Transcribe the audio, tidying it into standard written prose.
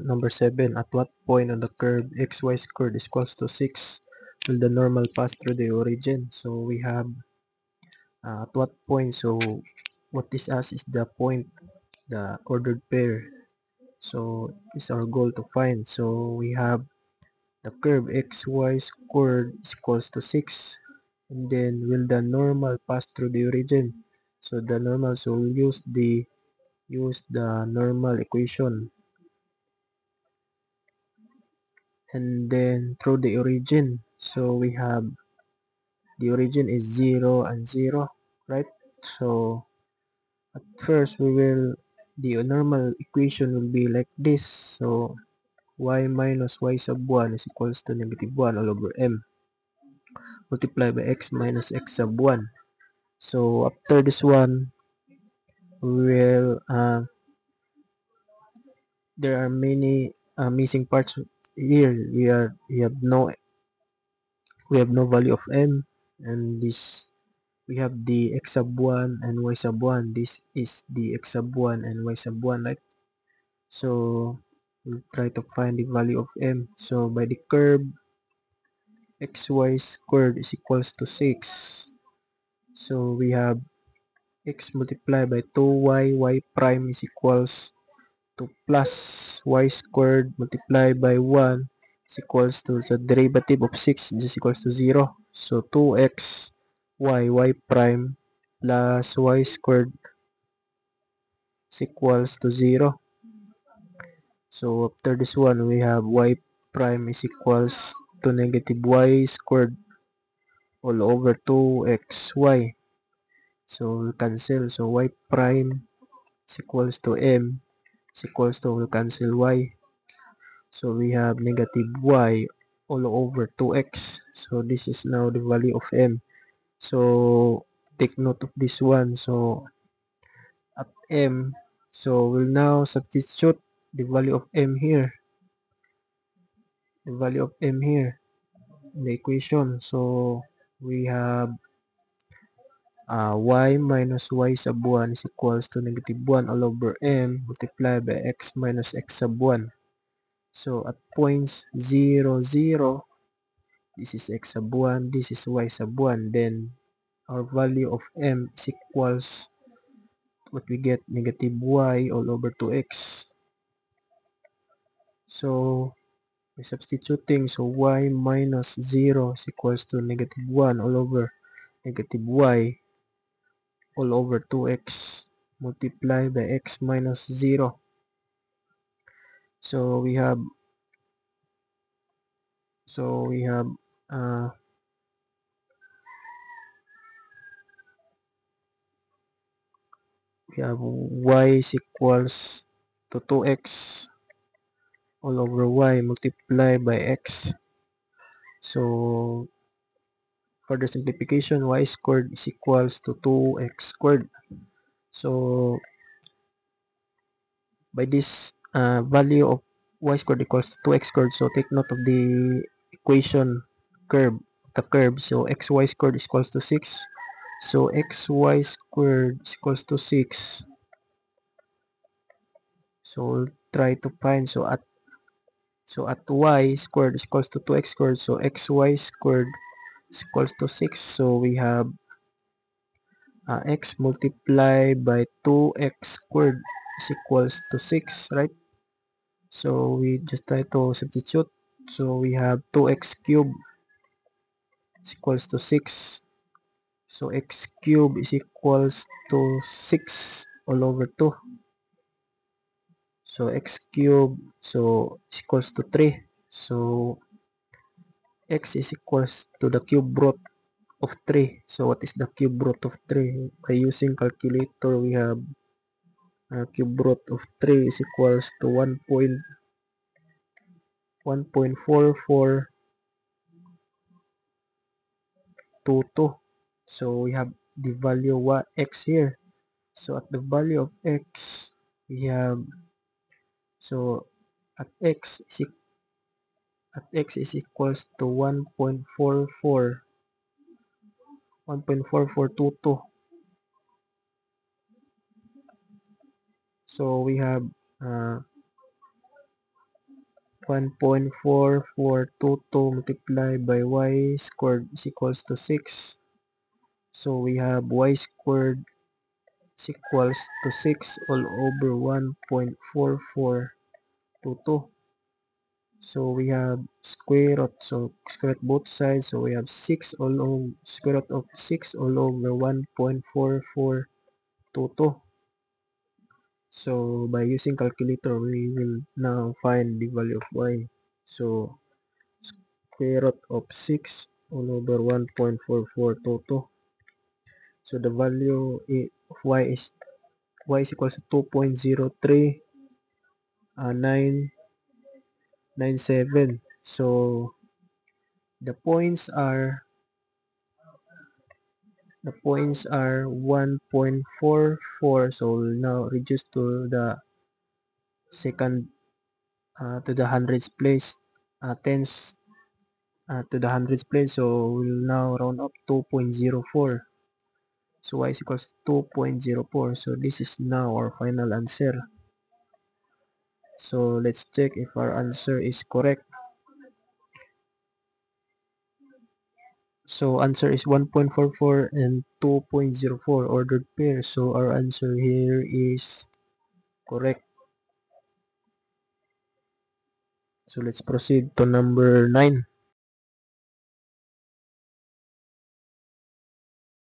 number 7. At what point on the curve xy squared is equals to 6 will the normal pass through the origin? So we have at what point. So what this asks is the point, the ordered pair. So it's our goal to find. So we have the curve xy squared is equals to 6, and then will the normal pass through the origin? So the normal, so we'll use the normal equation, and then through the origin. So we have the origin is 0 and 0, right? So at first the normal equation will be like this. So y minus y sub 1 is equals to negative 1 all over m multiplied by x minus x sub 1. So after this one, we will there are many missing parts here. We have no value of m, and this we have the x sub 1 and y sub 1. This is the x sub 1 and y sub 1, right? So we'll try to find the value of m. So by the curve xy squared is equals to 6. So we have x multiplied by 2y, y prime is equals to plus y squared multiplied by 1 is equals to the derivative of 6 is equals to 0. So 2x y prime plus y squared is equals to 0. So after this one, we have y prime is equals to negative y squared all over 2xy. So we'll cancel. So y prime is equals to m is equals to, we'll cancel y. So we have negative y all over 2x. So this is now the value of m. So take note of this one. So at m, so we'll now substitute the value of m here. The value of m here in the equation. So we have y minus y sub 1 is equals to negative 1 all over m multiplied by x minus x sub 1. So at points 0, 0, this is x sub 1, this is y sub 1. Then our value of m is equals what we get, negative y all over 2x. So by substituting, so y minus 0 is equals to negative 1 all over negative y all over 2x multiplied by x minus 0. So we have uh, y is equals to 2x all over y multiplied by x. So further simplification, y squared is equals to 2x squared. So by this value of y squared equals to 2x squared, so take note of the equation the curve. So xy squared is equals to 6. So xy squared is equals to 6. So we'll try to find, so at y squared is equals to 2x squared, so xy squared is equals to 6. So we have x multiplied by 2x squared is equals to 6, right? So we just try to substitute. So we have 2x cubed is equals to 6. So x cubed is equals to 6 all over 2. So x cubed, so is equals to 3. So x is equals to the cube root of 3. So what is the cube root of 3? By using calculator, we have cube root of 3 is equals to 1.4422. So we have the value of x here. So at the value of x, we have, so at x is equals to 1.4422. So we have 1.4422 multiplied by y squared is equals to 6. So we have y squared is equals to 6 all over 1.4422. So we have square root, so square root both sides, so we have 6 all over square root of 6 all over 1.4422. So by using calculator, we will now find the value of y. So square root of 6 all over 1.4422. So the value of y is equals to 2.03997. So the points are 1.44. So we'll now reduce to the second to the hundredths place, tens to the hundredths place. So we'll now round up 2.04. So y is equals to 2.04. So this is now our final answer. So let's check if our answer is correct. So answer is 1.44 and 2.04 ordered pair. So our answer here is correct. So let's proceed to number 9.